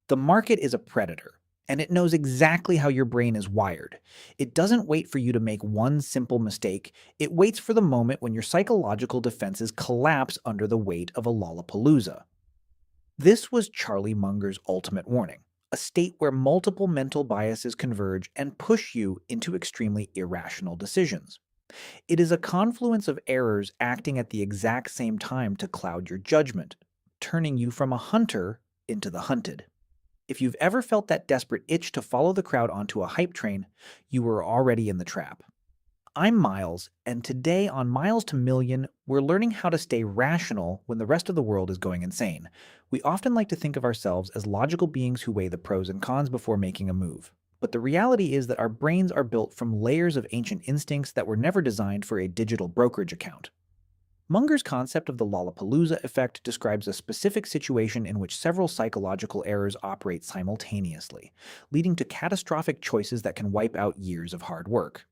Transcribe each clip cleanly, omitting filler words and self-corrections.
The market is a predator, and it knows exactly how your brain is wired. It doesn't wait for you to make one simple mistake, it waits for the moment when your psychological defenses collapse under the weight of a Lollapalooza. This was Charlie Munger's ultimate warning, a state where multiple mental biases converge and push you into extremely irrational decisions. It is a confluence of errors acting at the exact same time to cloud your judgment, turning you from a hunter into the hunted. If you've ever felt that desperate itch to follow the crowd onto a hype train, you were already in the trap. I'm Miles, and today on Miles to Million, we're learning how to stay rational when the rest of the world is going insane. We often like to think of ourselves as logical beings who weigh the pros and cons before making a move. But the reality is that our brains are built from layers of ancient instincts that were never designed for a digital brokerage account. Munger's concept of the Lollapalooza effect describes a specific situation in which several psychological errors operate simultaneously, leading to catastrophic choices that can wipe out years of hard work.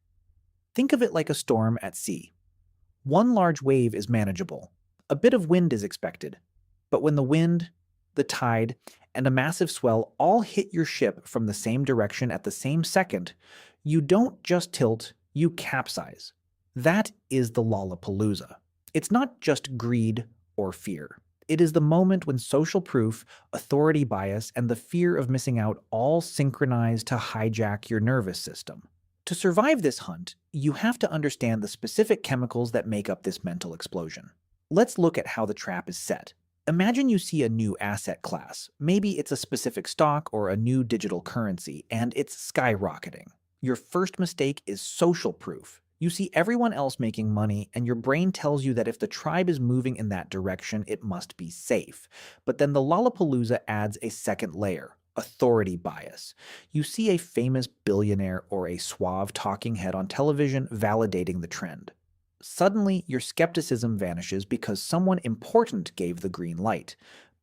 Think of it like a storm at sea. One large wave is manageable. A bit of wind is expected. But when the wind, the tide, and a massive swell all hit your ship from the same direction at the same second, you don't just tilt, you capsize. That is the Lollapalooza. It's not just greed or fear. It is the moment when social proof, authority bias, and the fear of missing out all synchronize to hijack your nervous system. To survive this hunt, you have to understand the specific chemicals that make up this mental explosion. Let's look at how the trap is set. Imagine you see a new asset class. Maybe it's a specific stock or a new digital currency, and it's skyrocketing. Your first mistake is social proof. You see everyone else making money, and your brain tells you that if the tribe is moving in that direction, it must be safe. But then the Lollapalooza adds a second layer. Authority bias. You see a famous billionaire or a suave talking head on television validating the trend. Suddenly, your skepticism vanishes because someone important gave the green light.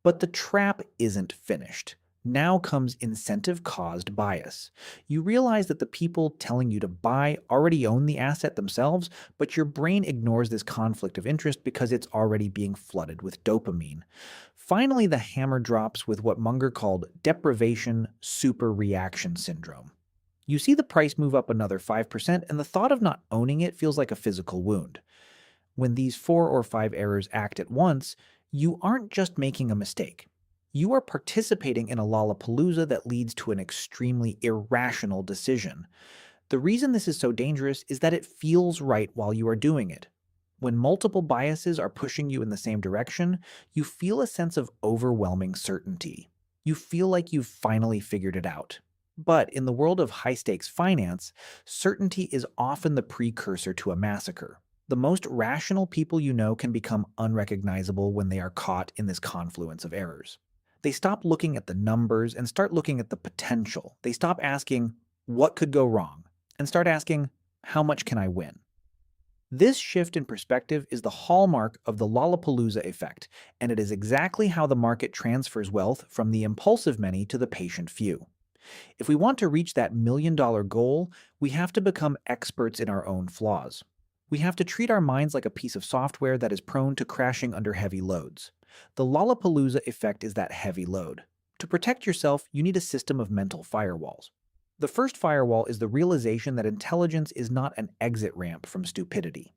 But the trap isn't finished. Now comes incentive-caused bias. You realize that the people telling you to buy already own the asset themselves, but your brain ignores this conflict of interest because it's already being flooded with dopamine. Finally, the hammer drops with what Munger called deprivation superreaction syndrome. You see the price move up another 5%, and the thought of not owning it feels like a physical wound. When these 4 or 5 errors act at once, you aren't just making a mistake. You are participating in a Lollapalooza that leads to an extremely irrational decision. The reason this is so dangerous is that it feels right while you are doing it. When multiple biases are pushing you in the same direction, you feel a sense of overwhelming certainty. You feel like you've finally figured it out. But in the world of high-stakes finance, certainty is often the precursor to a massacre. The most rational people you know can become unrecognizable when they are caught in this confluence of errors. They stop looking at the numbers and start looking at the potential. They stop asking, what could go wrong? And start asking, how much can I win? This shift in perspective is the hallmark of the Lollapalooza effect, and it is exactly how the market transfers wealth from the impulsive many to the patient few. If we want to reach that million-dollar goal, we have to become experts in our own flaws. We have to treat our minds like a piece of software that is prone to crashing under heavy loads. The Lollapalooza effect is that heavy load. To protect yourself, you need a system of mental firewalls. The first firewall is the realization that intelligence is not an exit ramp from stupidity.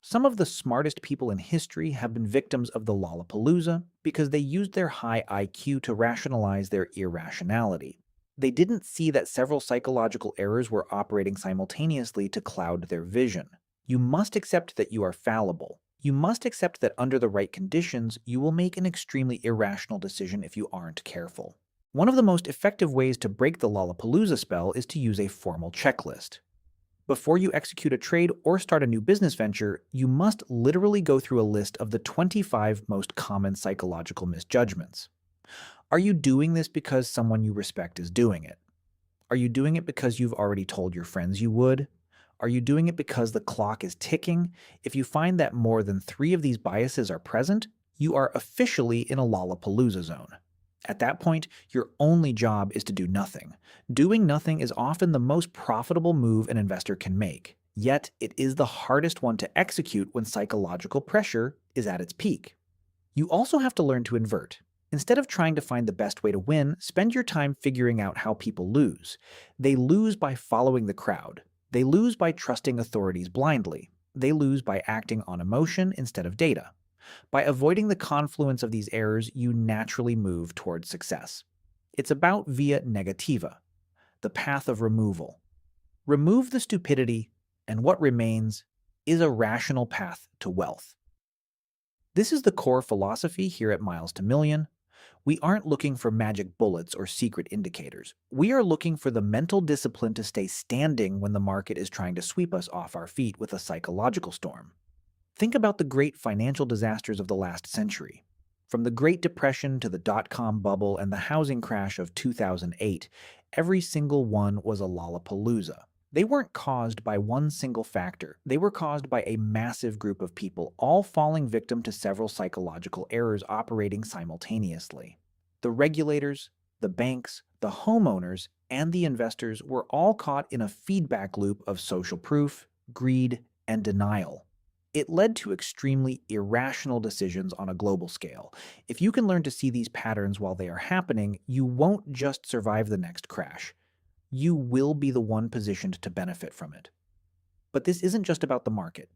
Some of the smartest people in history have been victims of the Lollapalooza because they used their high IQ to rationalize their irrationality. They didn't see that several psychological errors were operating simultaneously to cloud their vision. You must accept that you are fallible. You must accept that under the right conditions, you will make an extremely irrational decision if you aren't careful. One of the most effective ways to break the Lollapalooza spell is to use a formal checklist. Before you execute a trade or start a new business venture, you must literally go through a list of the 25 most common psychological misjudgments. Are you doing this because someone you respect is doing it? Are you doing it because you've already told your friends you would? Are you doing it because the clock is ticking? If you find that more than 3 of these biases are present, you are officially in a Lollapalooza zone. At that point, your only job is to do nothing. Doing nothing is often the most profitable move an investor can make, yet it is the hardest one to execute when psychological pressure is at its peak. You also have to learn to invert. Instead of trying to find the best way to win, spend your time figuring out how people lose. They lose by following the crowd. They lose by trusting authorities blindly. They lose by acting on emotion instead of data. By avoiding the confluence of these errors, you naturally move towards success. It's about via negativa, the path of removal. Remove the stupidity, and what remains is a rational path to wealth. This is the core philosophy here at Miles to Million. We aren't looking for magic bullets or secret indicators. We are looking for the mental discipline to stay standing when the market is trying to sweep us off our feet with a psychological storm. Think about the great financial disasters of the last century. From the Great Depression to the dot-com bubble and the housing crash of 2008, every single one was a Lollapalooza. They weren't caused by one single factor. They were caused by a massive group of people, all falling victim to several psychological errors operating simultaneously. The regulators, the banks, the homeowners, and the investors were all caught in a feedback loop of social proof, greed, and denial. It led to extremely irrational decisions on a global scale. If you can learn to see these patterns while they are happening, you won't just survive the next crash. You will be the one positioned to benefit from it. But this isn't just about the market.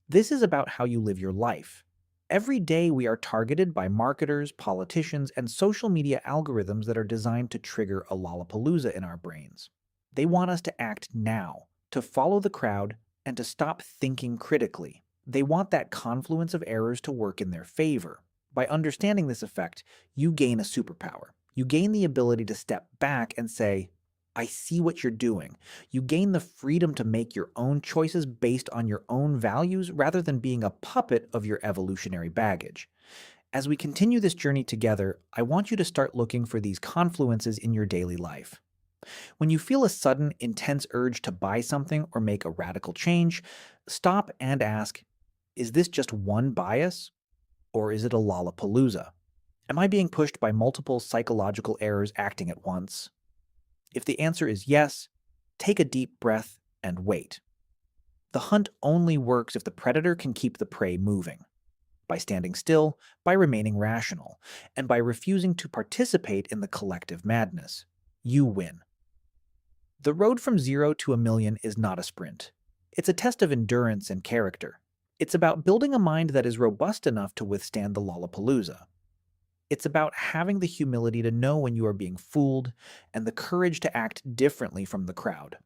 This is about how you live your life. Every day we are targeted by marketers, politicians, and social media algorithms that are designed to trigger a Lollapalooza in our brains. They want us to act now, to follow the crowd, and to stop thinking critically. They want that confluence of errors to work in their favor. By understanding this effect, you gain a superpower. You gain the ability to step back and say, I see what you're doing. You gain the freedom to make your own choices based on your own values rather than being a puppet of your evolutionary baggage. As we continue this journey together, I want you to start looking for these confluences in your daily life. When you feel a sudden, intense urge to buy something or make a radical change, stop and ask, is this just one bias, or is it a Lollapalooza? Am I being pushed by multiple psychological errors acting at once? If the answer is yes, take a deep breath and wait. The hunt only works if the predator can keep the prey moving. By standing still, by remaining rational, and by refusing to participate in the collective madness. You win. The road from 0 to a million is not a sprint. It's a test of endurance and character. It's about building a mind that is robust enough to withstand the Lollapalooza. It's about having the humility to know when you are being fooled and the courage to act differently from the crowd.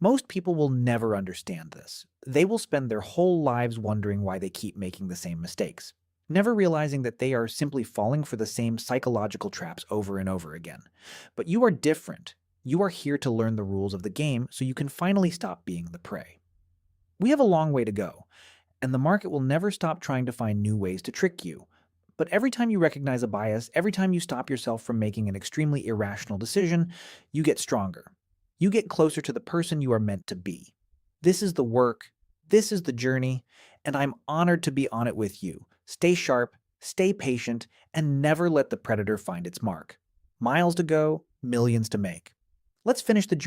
Most people will never understand this. They will spend their whole lives wondering why they keep making the same mistakes, never realizing that they are simply falling for the same psychological traps over and over again. But you are different. You are here to learn the rules of the game so you can finally stop being the prey. We have a long way to go, and the market will never stop trying to find new ways to trick you. But every time you recognize a bias, every time you stop yourself from making an extremely irrational decision, you get stronger. You get closer to the person you are meant to be. This is the work, this is the journey, and I'm honored to be on it with you. Stay sharp, stay patient, and never let the predator find its mark. Miles to go, millions to make. Let's finish the journey